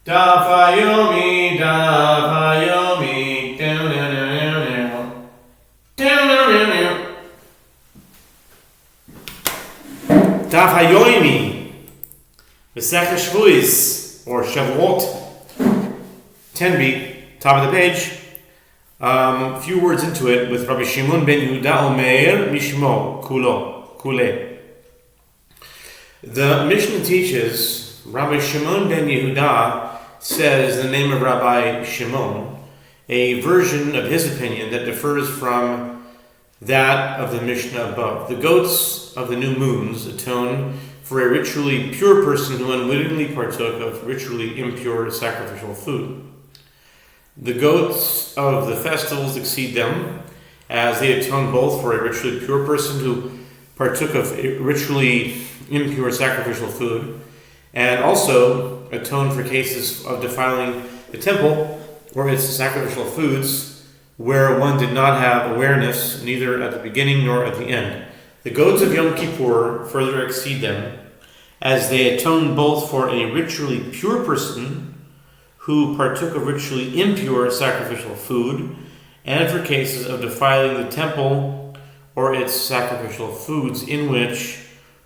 Daf Yomi, Daf Yomi, Daf Yomi, Shevuos or Shevuot, 10b, top of the page. A few words into it with Rabbi Shimon ben Yehuda Omer Mishmo Kule. The Mishnah teaches Rabbi Shimon ben Yehuda says the name of Rabbi Shimon, a version of his opinion that differs from that of the Mishnah above. The goats of the new moons atone for a ritually pure person who unwittingly partook of ritually impure sacrificial food. The goats of the festivals exceed them, as they atone both for a ritually pure person who partook of ritually impure sacrificial food, and also atone for cases of defiling the temple or its sacrificial foods where one did not have awareness neither at the beginning nor at the end. The goats of Yom Kippur further exceed them, as they atone both for a ritually pure person who partook of ritually impure sacrificial food, and for cases of defiling the temple or its sacrificial foods in which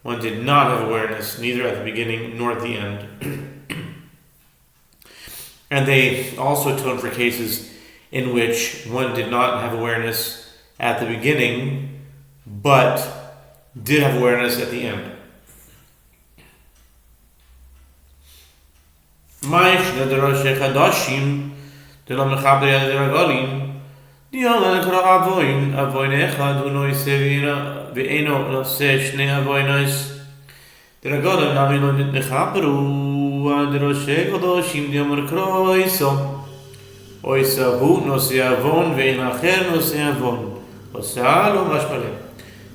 one did not have awareness neither at the beginning nor at the end. And they also atone for cases in which one did not have awareness at the beginning but did have awareness at the end. Chadashim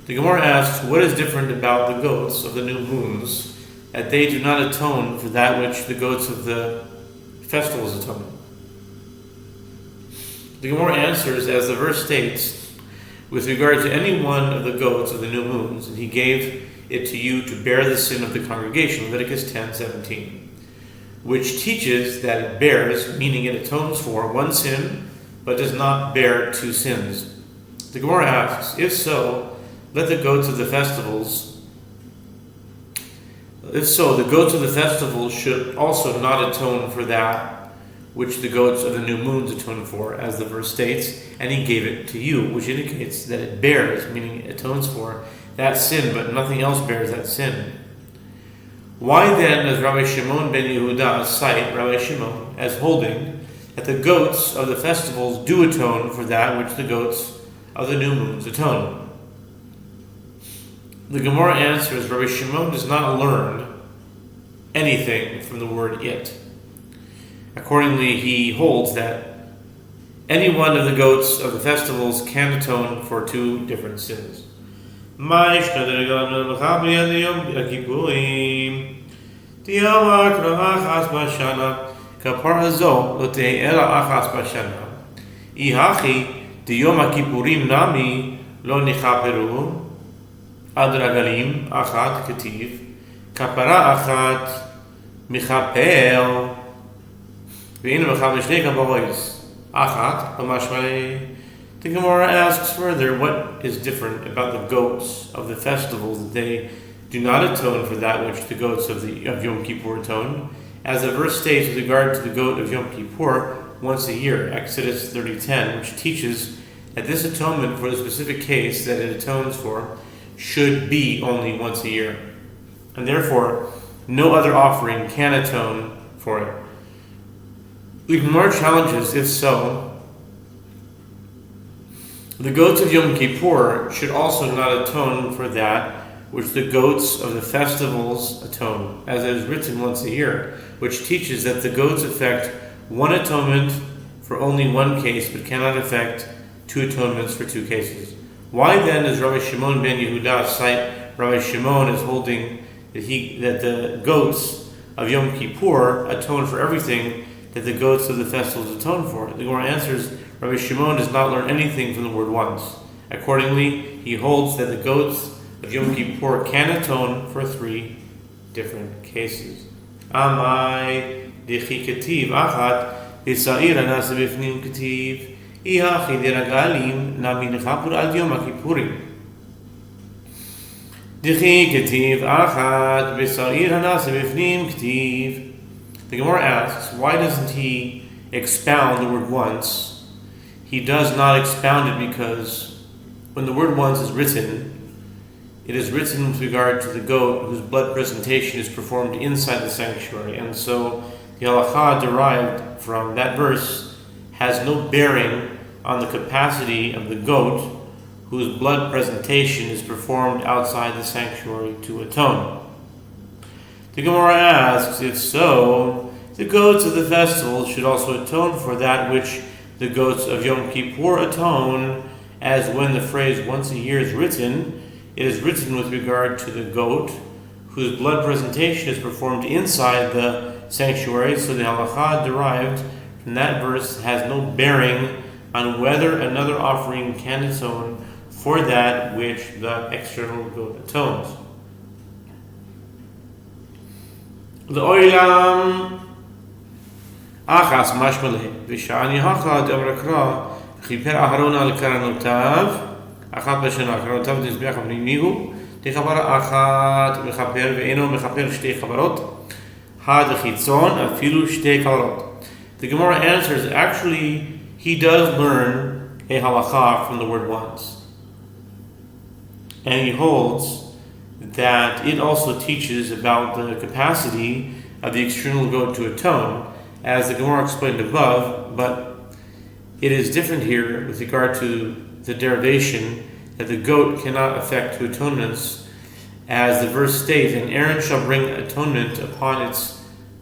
The Gemara asks, what is different about the goats of the new moons that they do not atone for that which the goats of the festivals atone? The Gemara answers, as the verse states, with regard to any one of the goats of the new moons, and he gave it to you to bear the sin of the congregation, Leviticus 10:17, which teaches that it bears, meaning it atones for one sin, but does not bear two sins. The Gemara asks, if so, let the goats of the festivals, the goats of the festivals should also not atone for that which the goats of the new moons atone for, as the verse states, and he gave it to you, which indicates that it bears, meaning it atones for that sin, but nothing else bears that sin. Why then does Rabbi Shimon ben Yehuda cite Rabbi Shimon as holding that the goats of the festivals do atone for that which the goats of the new moons atone? The Gemara answers, Rabbi Shimon does not learn anything from the word it. Accordingly, he holds that any one of the goats of the festivals can atone for two different sins. Adragalim achat ketiv kapara achat michapel ve'inu mechav shnei kabahois achat b'mashmalei. The Gemara asks further, what is different about the goats of the festivals that they do not atone for that which the goats of Yom Kippur atone, as the verse states with regard to the goat of Yom Kippur once a year, Exodus 30:10, which teaches that this atonement for the specific case that it atones for should be only once a year, and therefore no other offering can atone for it. The Gemara challenges, if so, the goats of Yom Kippur should also not atone for that which the goats of the festivals atone, as it is written once a year, which teaches that the goats effect one atonement for only one case, but cannot effect two atonements for two cases. Why then does Rabbi Shimon ben Yehuda cite Rabbi Shimon as holding that the goats of Yom Kippur atone for everything that the goats of the festivals atone for? The Gemara answers, Rabbi Shimon does not learn anything from the word once. Accordingly, he holds that the goats of Yom Kippur can atone for three different cases. Amai דכי כתיב אחת בשעיר הנעשה בפנים כתיב אי הכי דרגלים נמי לכפור עד יום הכיפורים. דכי כתיב אחת בשעיר הנעשה בפנים כתיב. The Gemara asks, why doesn't he expound the word once? He does not expound it because when the word once is written, it is written with regard to the goat whose blood presentation is performed inside the sanctuary. And so the halakha derived from that verse has no bearing on the capacity of the goat whose blood presentation is performed outside the sanctuary to atone. The Gemara asks, if so, the goats of the festival should also atone for that which the goats of Yom Kippur atone, as when the phrase once a year is written, it is written with regard to the goat whose blood presentation is performed inside the sanctuary, so the halakha derived from that verse has no bearing on whether another offering can atone for that which the external goat atones. L'olam achas mashmaleh v'sha'ani hachad amrakra chiper aharon al karanotav אחת בשנה, קרנותיו נזבח הפנימיהו, שתי חברה אחת מחפר ואינו מחפר שתי חברות, הדחיצון אפילו שתי חברות. The Gemara answers, actually, he does learn a halakha from the word once. And he holds that it also teaches about the capacity of the external goat to atone, as the Gemara explained above, but it is different here with regard to the derivation that the goat cannot effect two atonements, as the verse states, and Aaron shall bring atonement upon its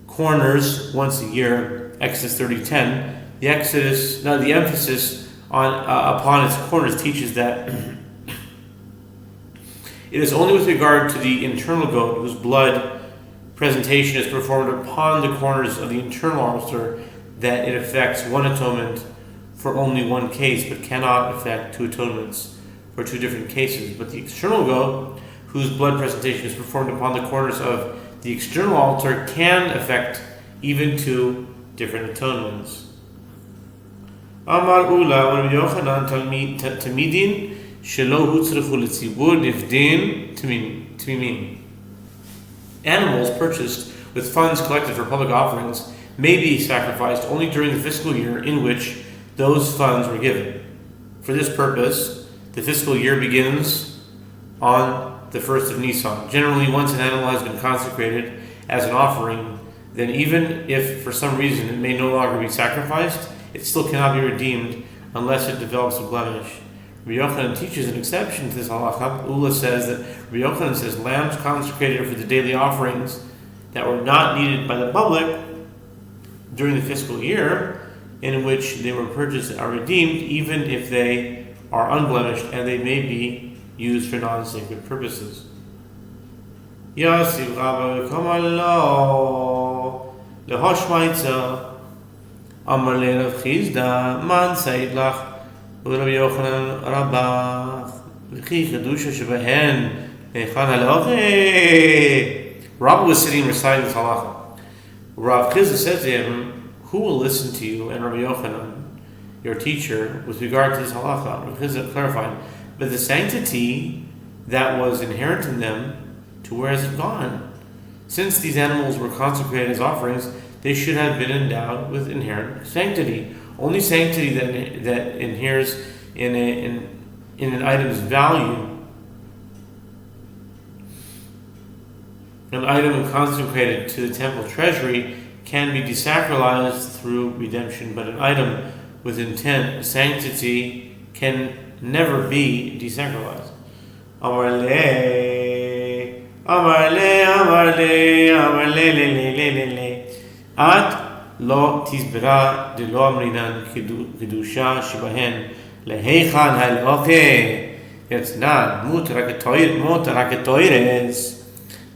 corners once a year, Exodus 30:10. The emphasis on upon its corners teaches that it is only with regard to the internal goat whose blood presentation is performed upon the corners of the internal altar that it affects one atonement for only one case, but cannot effect two atonements for two different cases. But the external goat, whose blood presentation is performed upon the corners of the external altar, can effect even two different atonements. Amar Ula Rabbi Yochanan Tamidin Shelo Hutzrechu L'Tzibur Nifdin Tmimin. Animals purchased with funds collected for public offerings may be sacrificed only during the fiscal year in which those funds were given. For this purpose, the fiscal year begins on the 1st of Nisan. Generally, once an animal has been consecrated as an offering, then even if for some reason it may no longer be sacrificed, it still cannot be redeemed unless it develops a blemish. Rabbi Yochanan teaches an exception to this halakha. Ula says that Rabbi Yochanan says lambs consecrated for the daily offerings that were not needed by the public during the fiscal year in which they were purchased are redeemed, even if they are unblemished, and they may be used for non-sacred purposes. Yasiv Rabba Kamallah Lehoshmaitza Amar Le'Rav Chizda Man Saidlach Rabbi Yochanan Rabbah V'chi Chedusha Shebehen Echan Halache. Rabba was sitting reciting this halacha. Rav Chizda said to him, who will listen to you? And Rabbi Yochanan, your teacher, with regard to this halacha, Rabbi Chizda clarified, but the sanctity that was inherent in them, to where has it gone? Since these animals were consecrated as offerings, they should have been endowed with inherent sanctity. Only sanctity that inheres in an item's value. An item consecrated to the temple treasury can be desacralized through redemption, but an item with intent, sanctity, can never be desacralized. Amar le, amar le, amar le, amar le, le, le, le, le, le. At lo tizbera de lo amrinan kedusha shibahen lehechan halache. It's not mut raketoires.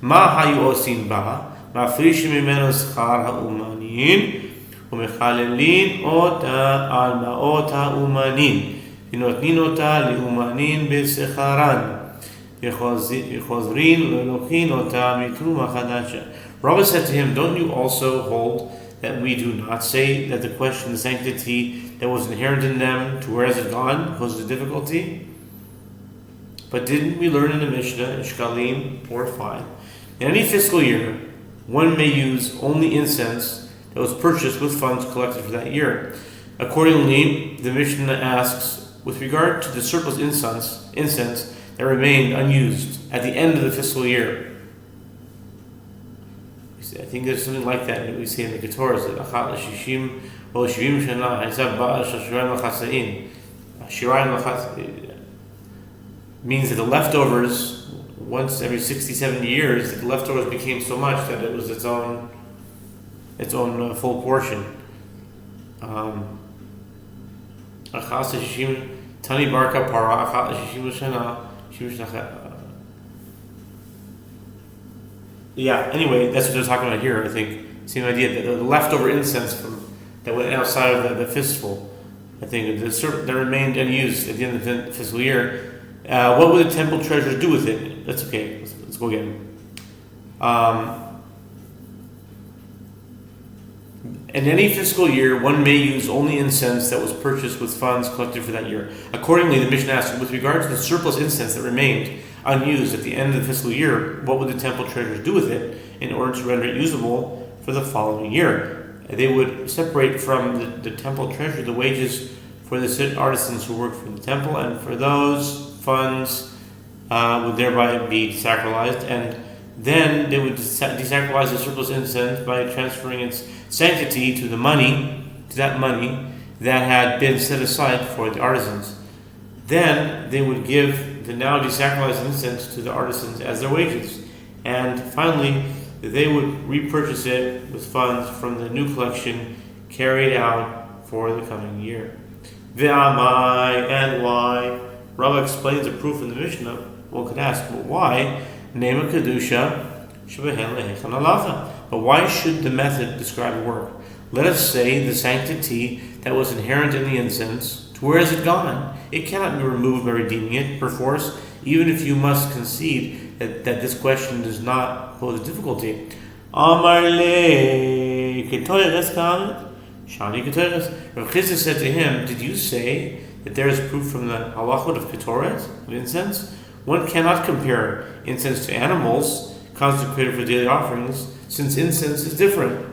Ma hayu osin ba. מפרישים ממנו שכר האומנין ומחללים אותה על מעות האומנין ונותנים אותה לאומנין בשכרן וחוזרים ולוקחים אותה מתרומה חדשה. Rabbi said to him, don't you also hold that we do not say that the question, the sanctity that was inherent in them, to where has it gone, causes difficulty? But didn't we learn in the Mishnah, in Shkalim 4:5, in any fiscal year, one may use only incense that was purchased with funds collected for that year. Accordingly, the Mishnah asks, with regard to the surplus incense that remained unused at the end of the fiscal year. I think there's something like that we see in the Ketorahs, that achat l'shishim or l'shivim shana ha'esav ba'al shel shirayim l'chasayin. Shirayim l'chasayin means that the leftovers, once every 60, 70 years, the leftovers became so much that it was its own full portion. Achat l'shishim tani barka para achat l'shishim shana shivim shana. Yeah, anyway, that's what they're talking about here, I think. Same idea, that the leftover incense that went outside of the fistful, I think, that remained unused at the end of the fiscal year. What would the temple treasures do with it? That's okay, let's go again. In any fiscal year, one may use only incense that was purchased with funds collected for that year. Accordingly, the Mishnah asks, with regard to the surplus incense that remained unused at the end of the fiscal year, what would the temple treasurers do with it in order to render it usable for the following year? They would separate from the temple treasury the wages for the artisans who worked for the temple, and for those funds would thereby be sacralized, and then they would desacralize the surplus incense by transferring its sanctity to that money that had been set aside for the artisans. Then they would give the now desacralized incense to the artisans as their wages. And finally, they would repurchase it with funds from the new collection carried out for the coming year. Ve'amai, and why? Rabbah explains a proof in the Mishnah. One could ask, well, why? Nema kedusha shebehen lehechan halacha. But why should the method describe work? Let us say the sanctity that was inherent in the incense, to where has it gone? It cannot be removed by redeeming it, perforce, even if you must concede that this question does not pose a difficulty. Amar le ketoires kamet, shani ketoires. Rav Chisda said to him, did you say that there is proof from the halachot of ketoret, of incense? One cannot compare incense to animals consecrated for daily offerings, since incense is different.